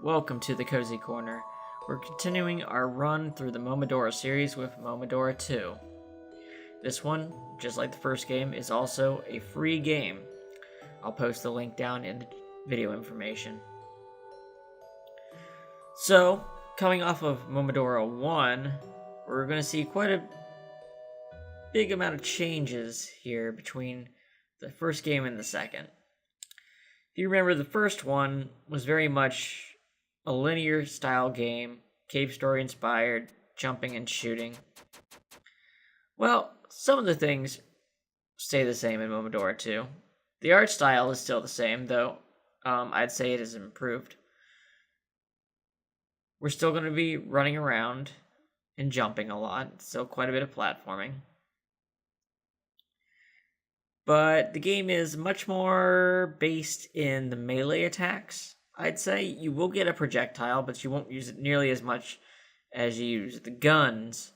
Welcome to the Cozy Corner. We're continuing our run through the Momodora series with Momodora 2. This one, just like the first game, is also a free game. I'll post the link down in the video information. So, coming off of Momodora 1, we're going to see quite a big amount of changes here between the first game and the second. If you remember, the first one was very much a linear style game, cave story inspired, jumping and shooting. Well, some of the things stay the same in Momodora 2. The art style is still the same, though I'd say it has improved. We're still going to be running around and jumping a lot, still quite a bit of platforming. But the game is much more based in the melee attacks. I'd say you will get a projectile, but you won't use it nearly as much as you use the guns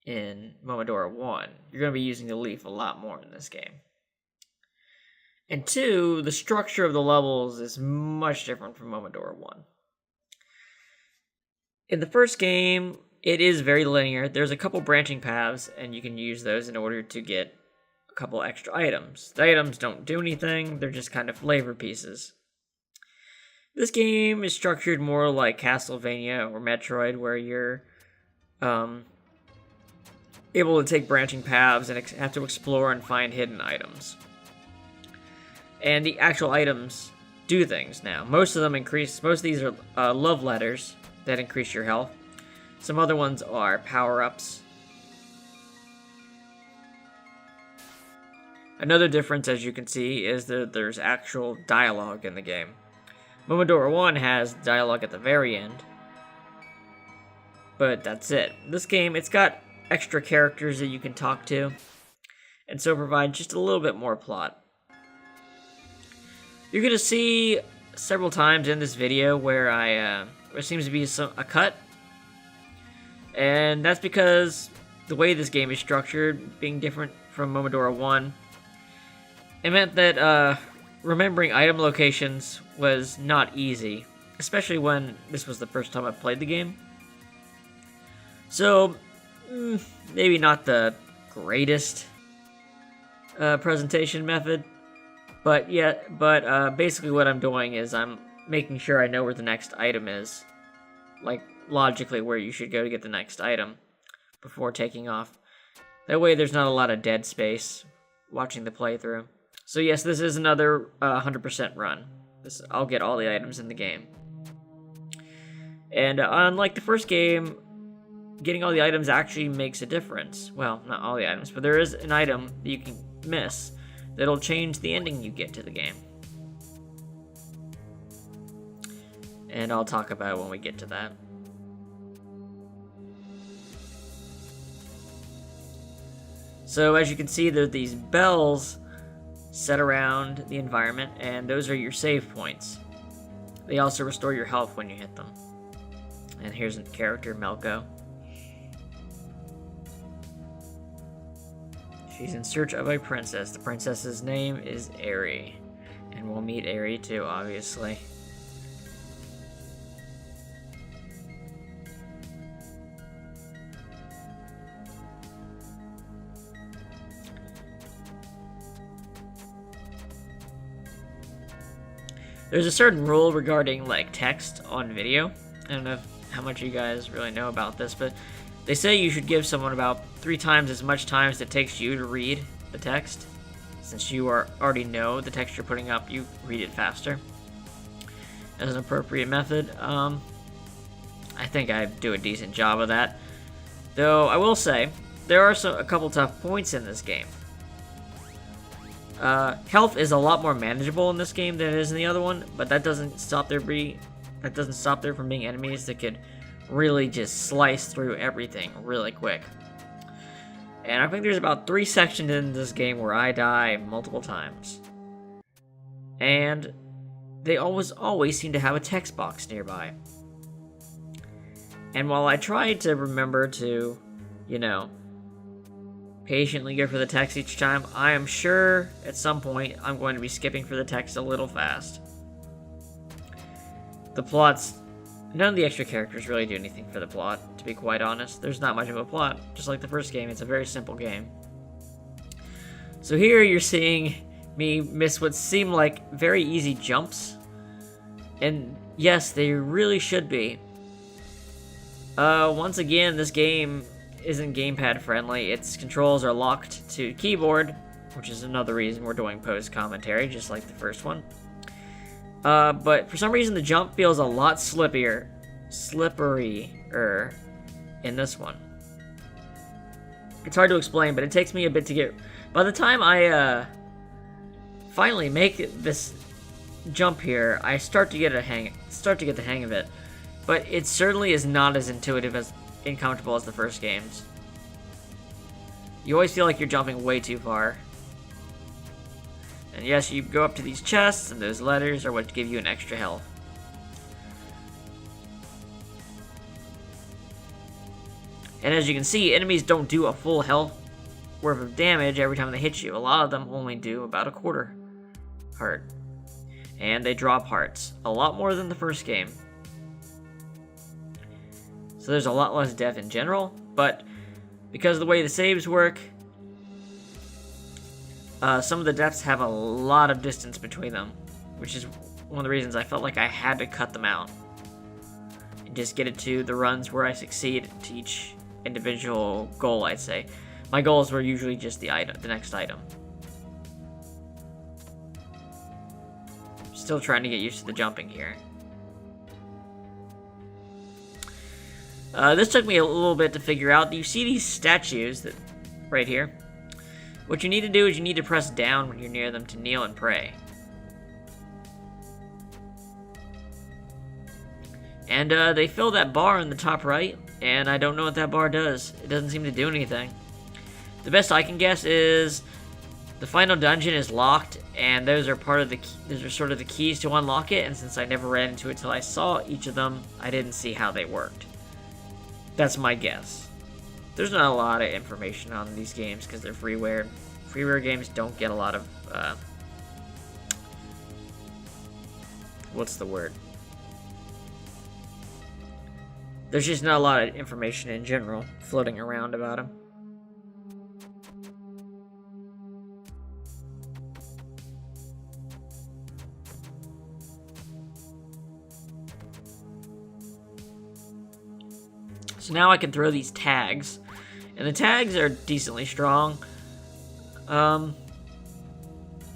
in Momodora 1. You're going to be using the leaf a lot more in this game. And 2, the structure of the levels is much different from Momodora 1. In the first game, it is very linear. There's a couple branching paths, and you can use those in order to get a couple extra items. The items don't do anything, they're just kind of flavor pieces. This game is structured more like Castlevania or Metroid, where you're able to take branching paths and have to explore and find hidden items. And the actual items do things now. Most of these are love letters that increase your health. Some other ones are power-ups. Another difference, as you can see, is that there's actual dialogue in the game. Momodora 1 has dialogue at the very end, but that's it. This game, it's got extra characters that you can talk to, and so provide just a little bit more plot. You're going to see several times in this video where there seems to be a cut, and that's because the way this game is structured, being different from Momodora 1, it meant that remembering item locations was not easy, especially when this was the first time I played the game. So, maybe not the greatest presentation method, but basically what I'm doing is I'm making sure I know where the next item is, like logically where you should go to get the next item before taking off. That way there's not a lot of dead space watching the playthrough. So yes, this is another 100% run. I'll get all the items in the game. And unlike the first game, getting all the items actually makes a difference. Well, not all the items, but there is an item that you can miss that'll change the ending you get to the game. And I'll talk about it when we get to that. So as you can see, there are these bells set around the environment, and those are your save points. They also restore your health when you hit them. And here's a character, Melko. She's in search of a princess. The princess's name is Aerie. And we'll meet Aerie too, obviously. There's a certain rule regarding like text on video. I don't know how much you guys really know about this, but they say you should give someone about 3 times as much time as it takes you to read the text. Since you already know the text you're putting up, you read it faster. As an appropriate method, I think I do a decent job of that. Though I will say, there are a couple tough points in this game. Health is a lot more manageable in this game than it is in the other one, but that doesn't stop there from being enemies that could really just slice through everything really quick. And I think there's about 3 sections in this game where I die multiple times. And they always seem to have a text box nearby. And while I tried to remember to, patiently go for the text each time, I am sure at some point I'm going to be skipping for the text a little fast. the plot's... None of the extra characters really do anything for the plot, to be quite honest. There's not much of a plot. Just like the first game, it's a very simple game. So here you're seeing me miss what seem like very easy jumps. And yes, they really should be. Once again, this game isn't gamepad friendly. Its controls are locked to keyboard, which is another reason we're doing post-commentary, just like the first one. But for some reason, the jump feels a lot slipperier in this one. It's hard to explain, but it takes me a bit to get... By the time I finally make this jump here, I start to get the hang of it. But it certainly is not as intuitive and comfortable as the first games. You always feel like you're jumping way too far. And yes, you go up to these chests, and those letters are what give you an extra health. And as you can see, enemies don't do a full health worth of damage every time they hit you. A lot of them only do about a quarter heart. And they drop hearts. A lot more than the first game. So there's a lot less death in general, but because of the way the saves work, some of the deaths have a lot of distance between them, which is one of the reasons I felt like I had to cut them out and just get it to the runs where I succeed to each individual goal, I'd say. My goals were usually just the next item. Still trying to get used to the jumping here. This took me a little bit to figure out. You see these statues right here? What you need to do is you need to press down when you're near them to kneel and pray. And they fill that bar in the top right, and I don't know what that bar does. It doesn't seem to do anything. The best I can guess is the final dungeon is locked, and those are sort of the keys to unlock it, and since I never ran into it till I saw each of them, I didn't see how they worked. That's my guess. There's not a lot of information on these games because they're freeware. Freeware games don't get a lot of, what's the word? There's just not a lot of information in general floating around about them. So now I can throw these tags, and the tags are decently strong. Not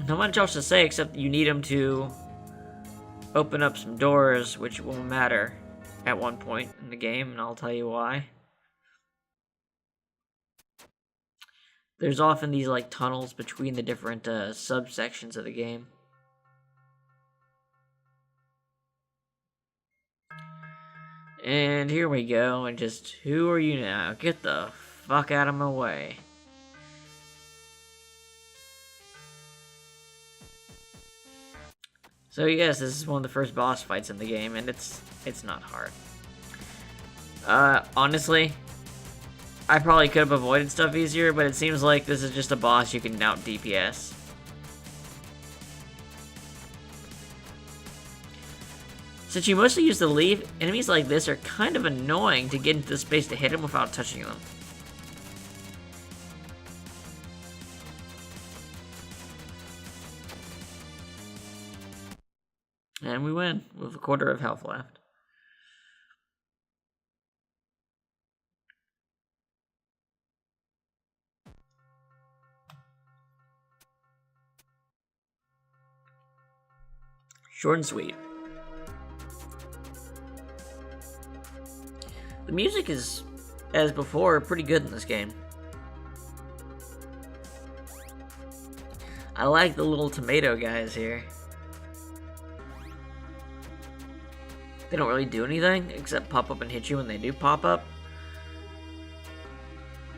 much else to say except you need them to open up some doors, which will matter at one point in the game, and I'll tell you why. There's often these like tunnels between the different subsections of the game. And here we go, and just, who are you now? Get the fuck out of my way. So yes, this is one of the first boss fights in the game, and it's not hard. Honestly, I probably could have avoided stuff easier, but it seems like this is just a boss you can out DPS. Since you mostly use the leaf, enemies like this are kind of annoying to get into the space to hit them without touching them. And we win, with a quarter of health left. Short and sweet. The music is, as before, pretty good in this game. I like the little tomato guys here. They don't really do anything, except pop up and hit you when they do pop up.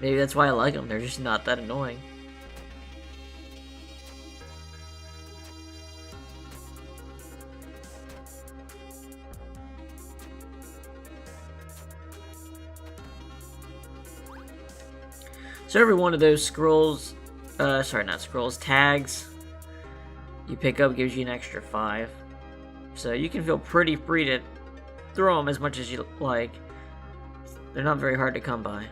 Maybe that's why I like them, they're just not that annoying. So every one of those scrolls, tags, you pick up gives you an extra 5. So you can feel pretty free to throw them as much as you like. They're not very hard to come by.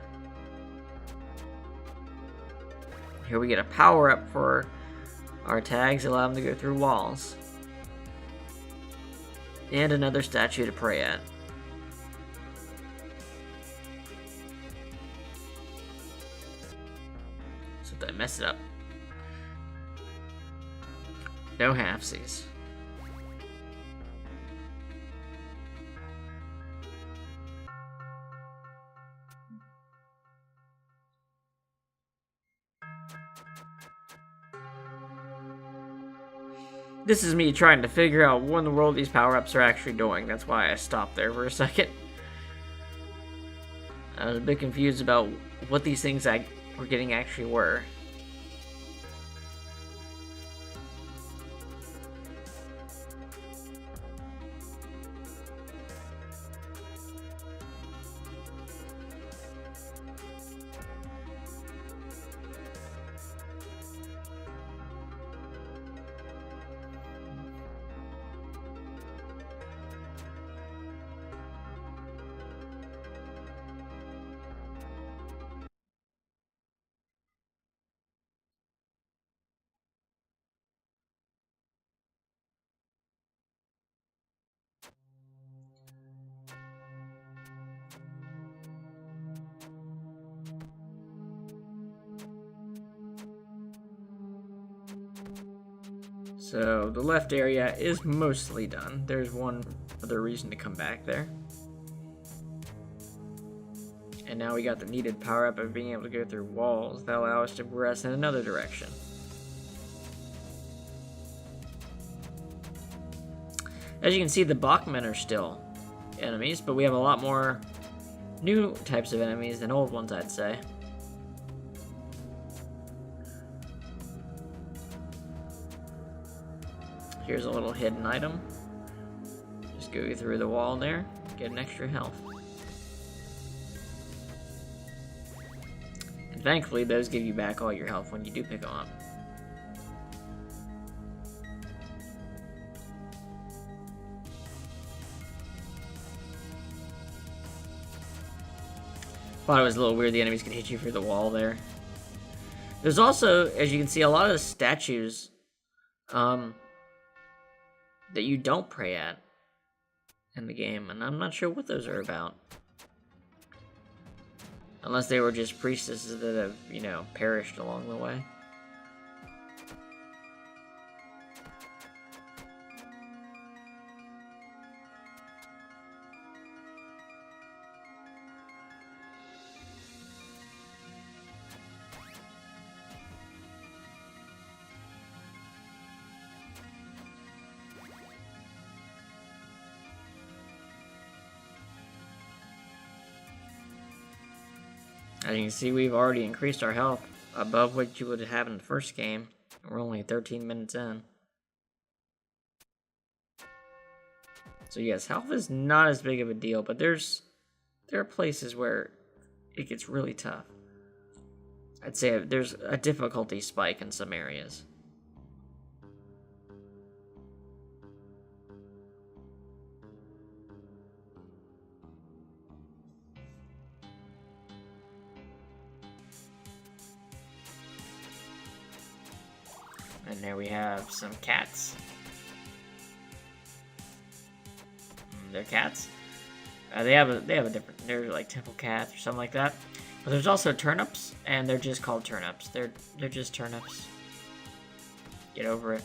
Here we get a power-up for our tags, allow them to go through walls. And another statue to pray at. So did I mess it up? No halfsies. This is me trying to figure out what in the world these power-ups are actually doing. That's why I stopped there for a second. I was a bit confused about what these things we're getting actually were. So the left area is mostly done. There's one other reason to come back there. And now we got the needed power up of being able to go through walls that allow us to progress in another direction. As you can see, the Bachmen are still enemies, but we have a lot more new types of enemies than old ones, I'd say. Here's a little hidden item. Just go through the wall there, get an extra health. And thankfully, those give you back all your health when you do pick them up. Thought it was a little weird the enemies could hit you through the wall there. There's also, as you can see, a lot of statues that you don't pray at in the game, and I'm not sure what those are about. Unless they were just priestesses that have, you know, perished along the way. As you can see, we've already increased our health above what you would have in the first game. We're only 13 minutes in. So yes, health is not as big of a deal, but there are places where it gets really tough. I'd say there's a difficulty spike in some areas. And there we have some cats. They're cats. They have a different. They're like temple cats or something like that. But there's also turnips, and they're just called turnips. They're just turnips. Get over it.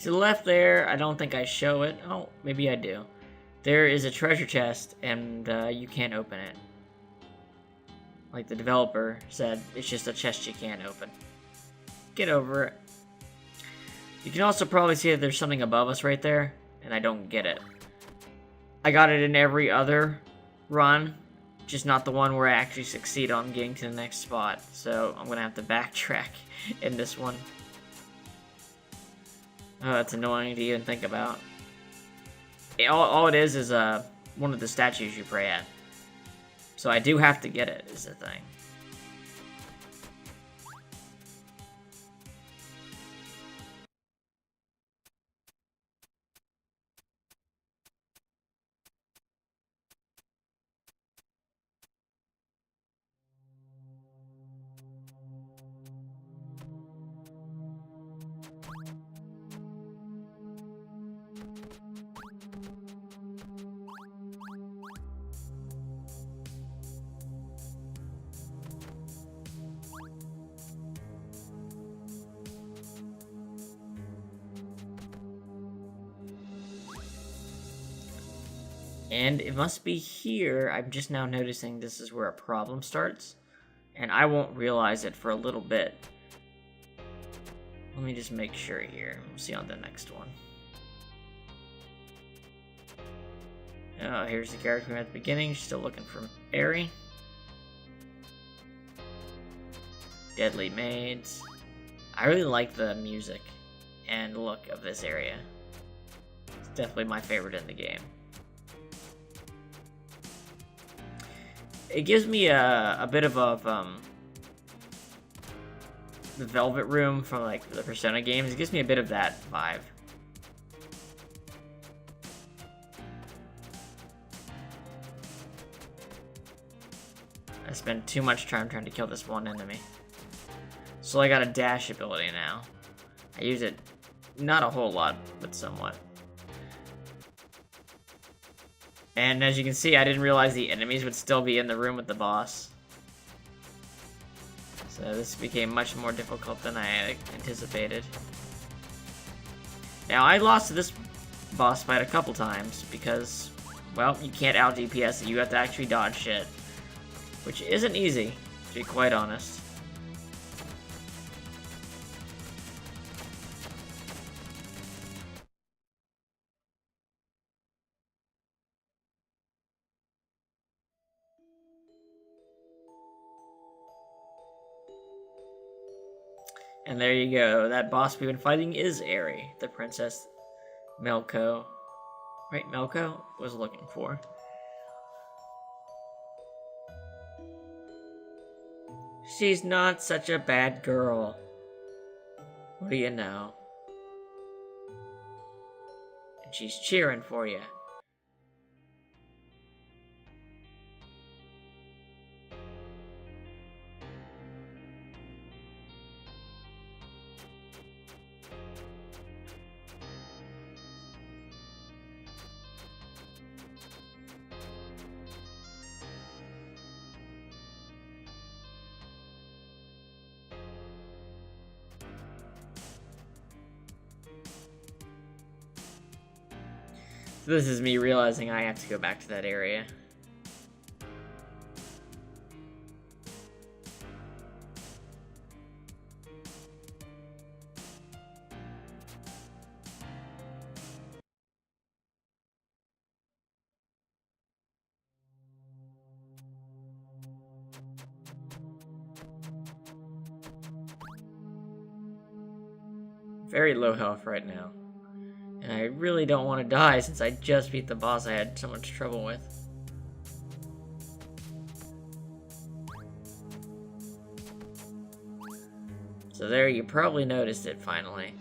To the left there, I don't think I show it. Oh, maybe I do. There is a treasure chest, and you can't open it. Like the developer said, it's just a chest you can't open. Get over it. You can also probably see that there's something above us right there, and I don't get it. I got it in every other run, just not the one where I actually succeed on getting to the next spot. So I'm gonna have to backtrack in this one. Oh, that's annoying to even think about. All it is one of the statues you pray at. So I do have to get it, is the thing. And it must be here. I'm just now noticing this is where a problem starts. And I won't realize it for a little bit. Let me just make sure here. We'll see on the next one. Oh, here's the character from at the beginning. Still looking for Barry. Deadly Maids. I really like the music and look of this area. It's definitely my favorite in the game. It gives me a bit of the Velvet Room from like the Persona games. It gives me a bit of that vibe. I spent too much time trying to kill this one enemy. So I got a dash ability now. I use it not a whole lot, but somewhat. And as you can see, I didn't realize the enemies would still be in the room with the boss. So this became much more difficult than I had anticipated. Now, I lost to this boss fight a couple times because, well, you can't out DPS it. You have to actually dodge shit. Which isn't easy, to be quite honest. And there you go. That boss we've been fighting is Aerie, the Princess Melko. Right, Melko was looking for. She's not such a bad girl. What do you know? And she's cheering for you. So this is me realizing I have to go back to that area. Very low health right now. And I really don't want to die since I just beat the boss I had so much trouble with. So there, you probably noticed it finally.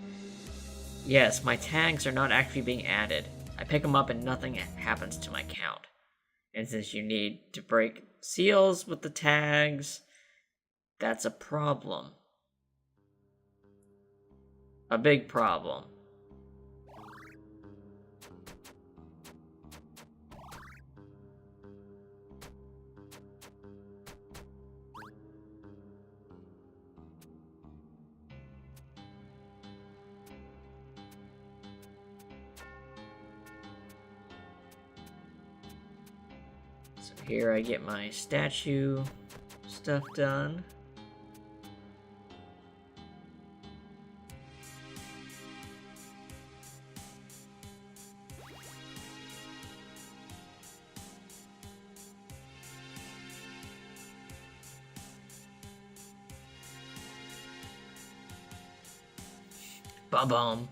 Yes, my tags are not actually being added. I pick them up and nothing happens to my count. And since you need to break seals with the tags, that's a problem. A big problem. So here I get my statue stuff done. Ba-bum.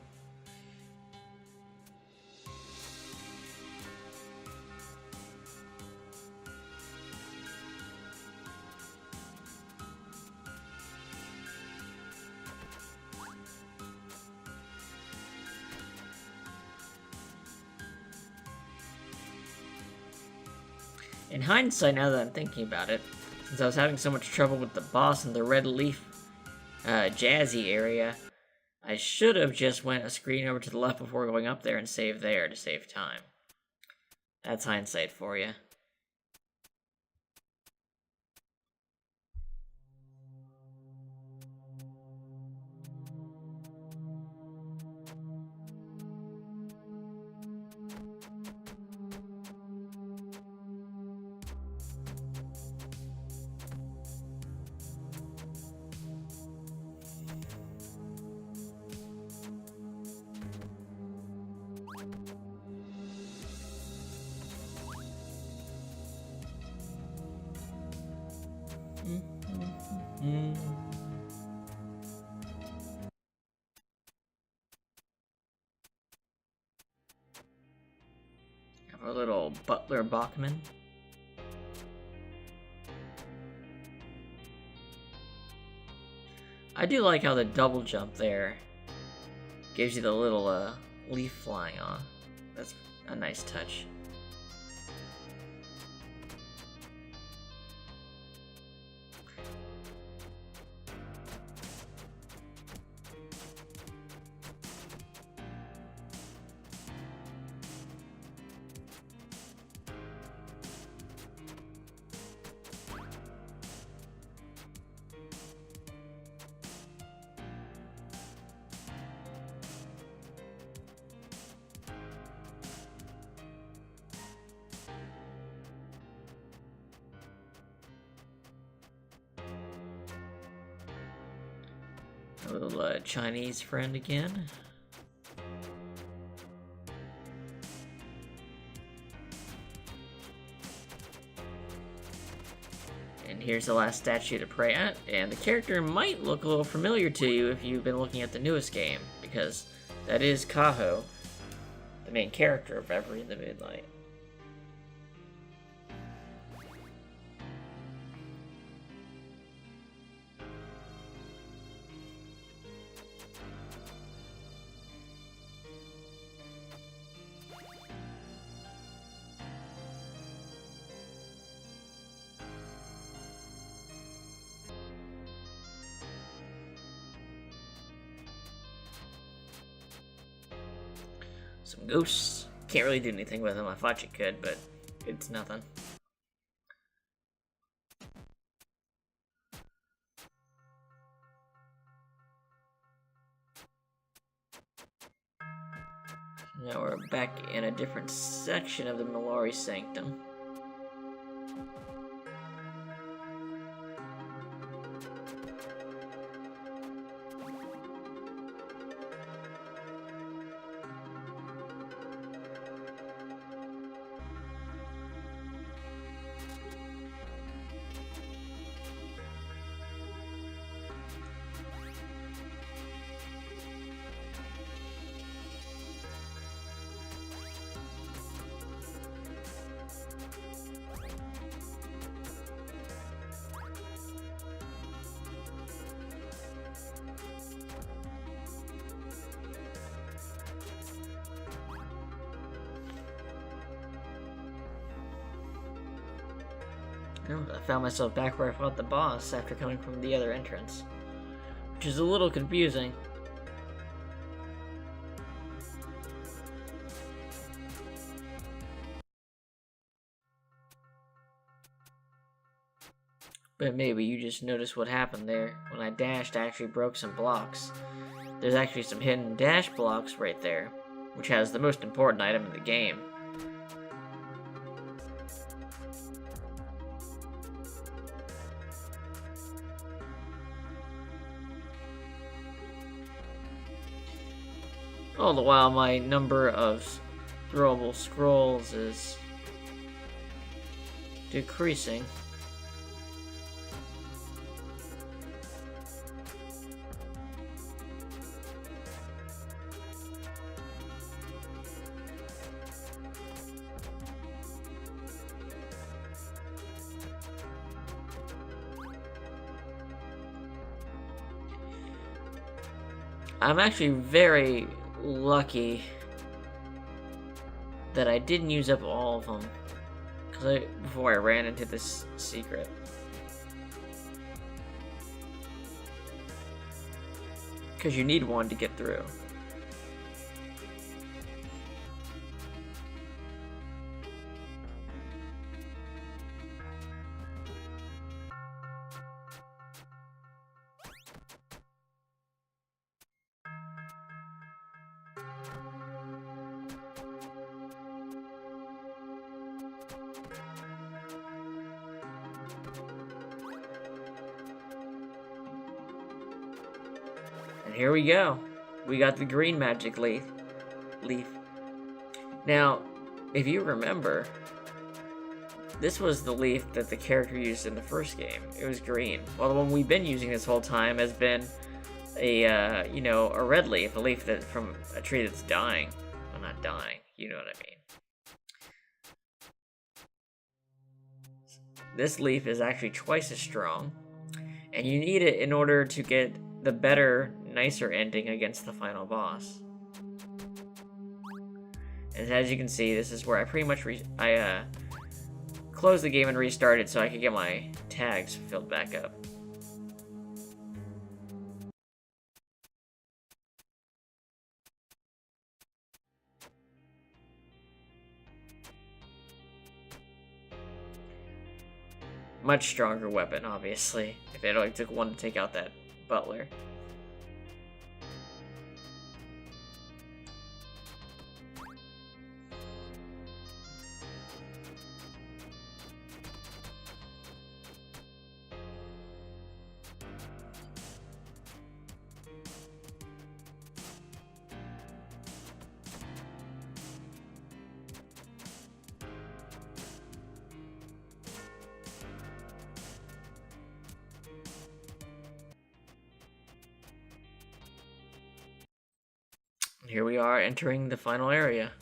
In hindsight, now that I'm thinking about it, since I was having so much trouble with the boss in the Red Leaf Jazzy area, I should have just went a screen over to the left before going up there and saved there to save time. That's hindsight for you. Have a little Butler Bachman. I do like how the double jump there gives you the little leaf flying off. That's a nice touch. A little Chinese friend again. And here's the last statue to pray at, and the character might look a little familiar to you if you've been looking at the newest game, because that is Kaho, the main character of Reverie in the Moonlight. Some ghosts. Can't really do anything with them. I thought you could, but it's nothing. Now we're back in a different section of the Malari Sanctum. I found myself back where I fought the boss after coming from the other entrance, which is a little confusing. But maybe you just noticed what happened there. When I dashed, I actually broke some blocks. There's actually some hidden dash blocks right there, which has the most important item in the game. All the while, my number of throwable scrolls is decreasing. I'm actually very lucky that I didn't use up all of them before I ran into this secret. Because you need one to get through. And here we go. We got the green magic leaf. Now, if you remember, this was the leaf that the character used in the first game. It was green. Well, the one we've been using this whole time has been a red leaf, a leaf that from a tree that's dying. Well, not dying. You know what I mean. This leaf is actually twice as strong, and you need it in order to get the better, nicer ending against the final boss. And as you can see, this is where I pretty much closed the game and restarted so I could get my tags filled back up. Much stronger weapon, obviously, if it only took one to take out that butler. Here we are entering the final area.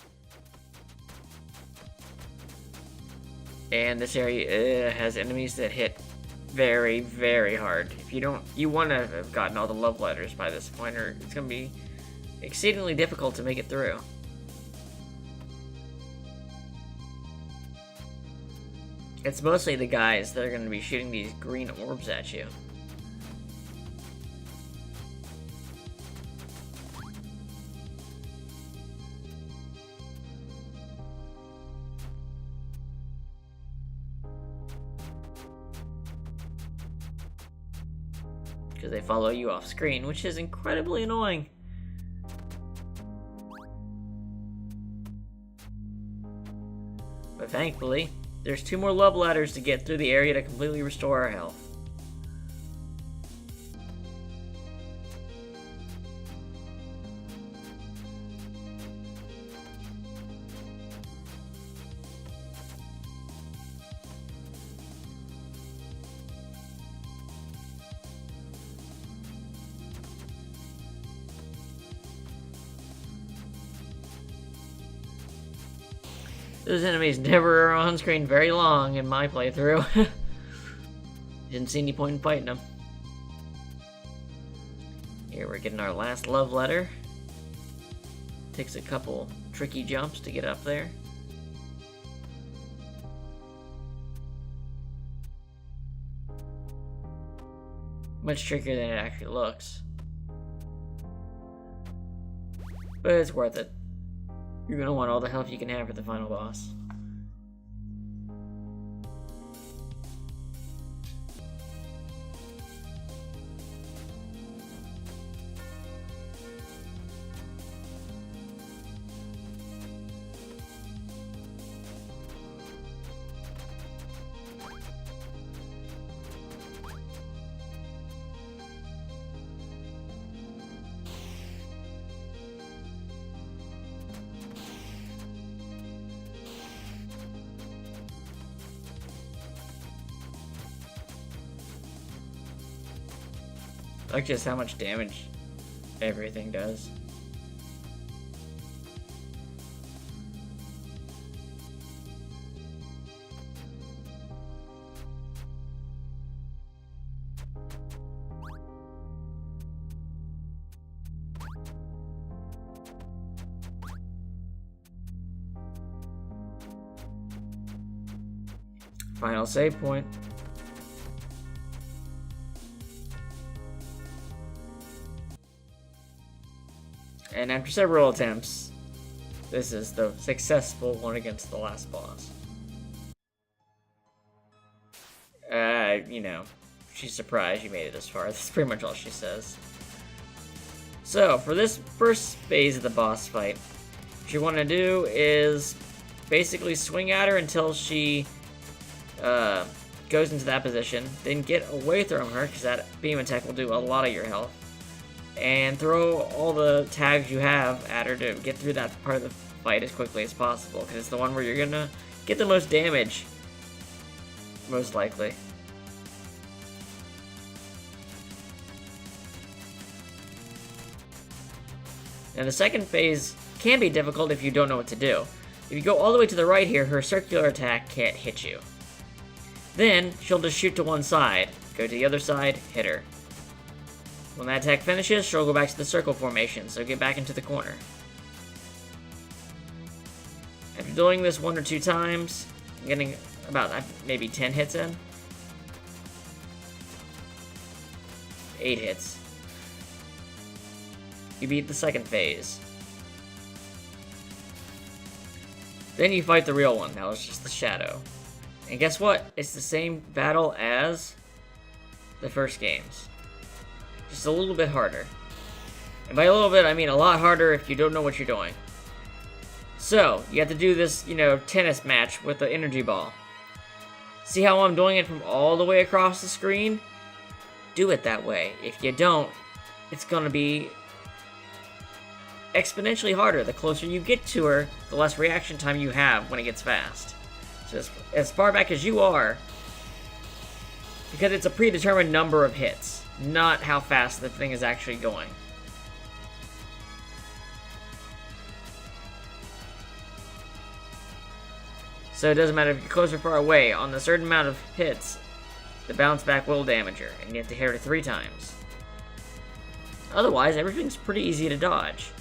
And this area has enemies that hit very, very hard. If you want to have gotten all the love letters by this point, or it's going to be exceedingly difficult to make it through. It's mostly the guys that are going to be shooting these green orbs at you. Because they follow you off screen, which is incredibly annoying. But thankfully, there's 2 more love ladders to get through the area to completely restore our health. Those enemies never are on screen very long in my playthrough. Didn't see any point in fighting them. Here we're getting our last love letter. Takes a couple tricky jumps to get up there. Much trickier than it actually looks. But it's worth it. You're gonna want all the help you can have for the final boss. like just how much damage everything does. Final save point. And after several attempts, this is the successful one against the last boss. You know, she's surprised you made it this far. That's pretty much all she says. So, for this first phase of the boss fight, what you want to do is basically swing at her until she goes into that position, then get away from her, because that beam attack will do a lot of your health, and throw all the tags you have at her to get through that part of the fight as quickly as possible, because it's the one where you're gonna get the most damage, most likely. Now the second phase can be difficult if you don't know what to do. If you go all the way to the right here, her circular attack can't hit you. Then, she'll just shoot to one side, go to the other side, hit her. When that attack finishes, she'll go back to the circle formation, so get back into the corner. After doing this 1 or 2 times, I'm getting about maybe 10 hits in. 8 hits. You beat the second phase. Then you fight the real one. Now it's just the shadow. And guess what? It's the same battle as the first games. Just a little bit harder. And by a little bit, I mean a lot harder if you don't know what you're doing. So, you have to do this, tennis match with the energy ball. See how I'm doing it from all the way across the screen? Do it that way. If you don't, it's gonna be exponentially harder. The closer you get to her, the less reaction time you have when it gets fast. So as far back as you are, because it's a predetermined number of hits, not how fast the thing is actually going. So it doesn't matter if you're close or far away, on a certain amount of hits, the bounce back will damage her, and you have to hit her 3 times. Otherwise, everything's pretty easy to dodge.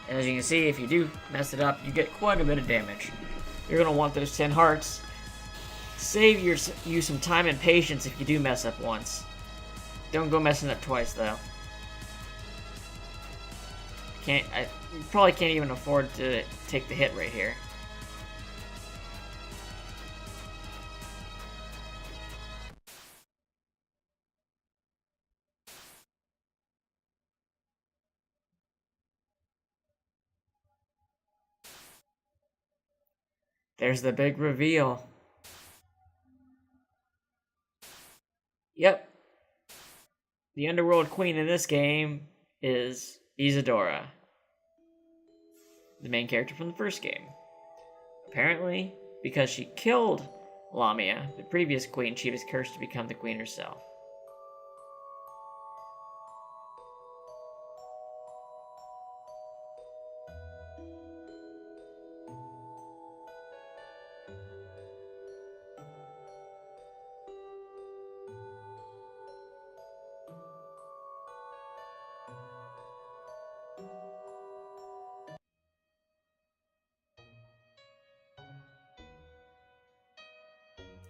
And as you can see, if you do mess it up, you get quite a bit of damage. You're going to want those 10 hearts. Save you some time and patience if you do mess up once. Don't go messing up twice, though. You probably can't even afford to take the hit right here. There's the big reveal. Yep. The Underworld Queen in this game is Isadora, the main character from the first game. Apparently, because she killed Lamia, the previous queen, she was cursed to become the queen herself.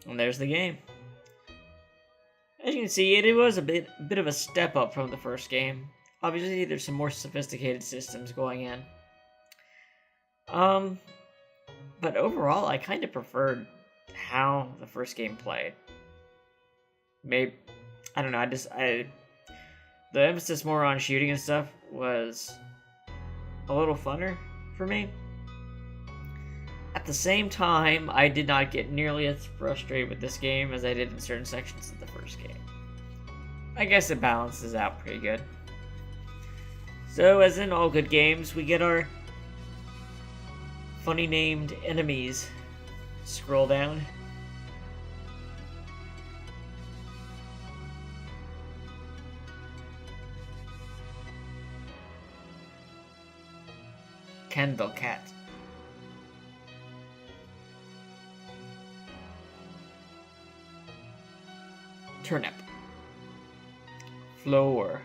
And there's the game. As you can see, it was a bit of a step up from the first game. Obviously, there's some more sophisticated systems going in. But overall, I kind of preferred how the first game played. Maybe, I don't know, the emphasis more on shooting and stuff was a little funner for me. At the same time, I did not get nearly as frustrated with this game as I did in certain sections of the first game. I guess it balances out pretty good. So, as in all good games, we get our funny named enemies. Scroll down. Candle Cat. Turnip. Flower.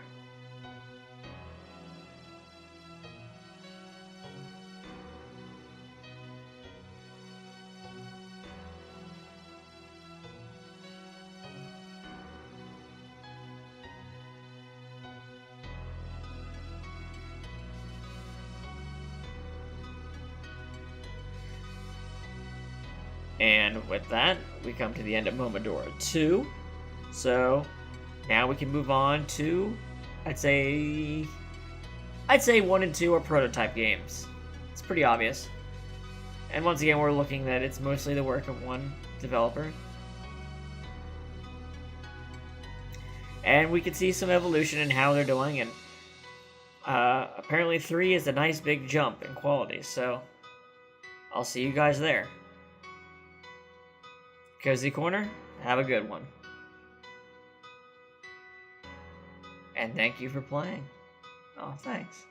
And with that, we come to the end of Momodora 2. So now we can move on to, I'd say 1 and 2 are prototype games. It's pretty obvious. And once again, we're looking that it's mostly the work of one developer. And we can see some evolution in how they're doing, and apparently 3 is a nice big jump in quality, so I'll see you guys there. Cozy Corner, have a good one. And thank you for playing. Oh, thanks.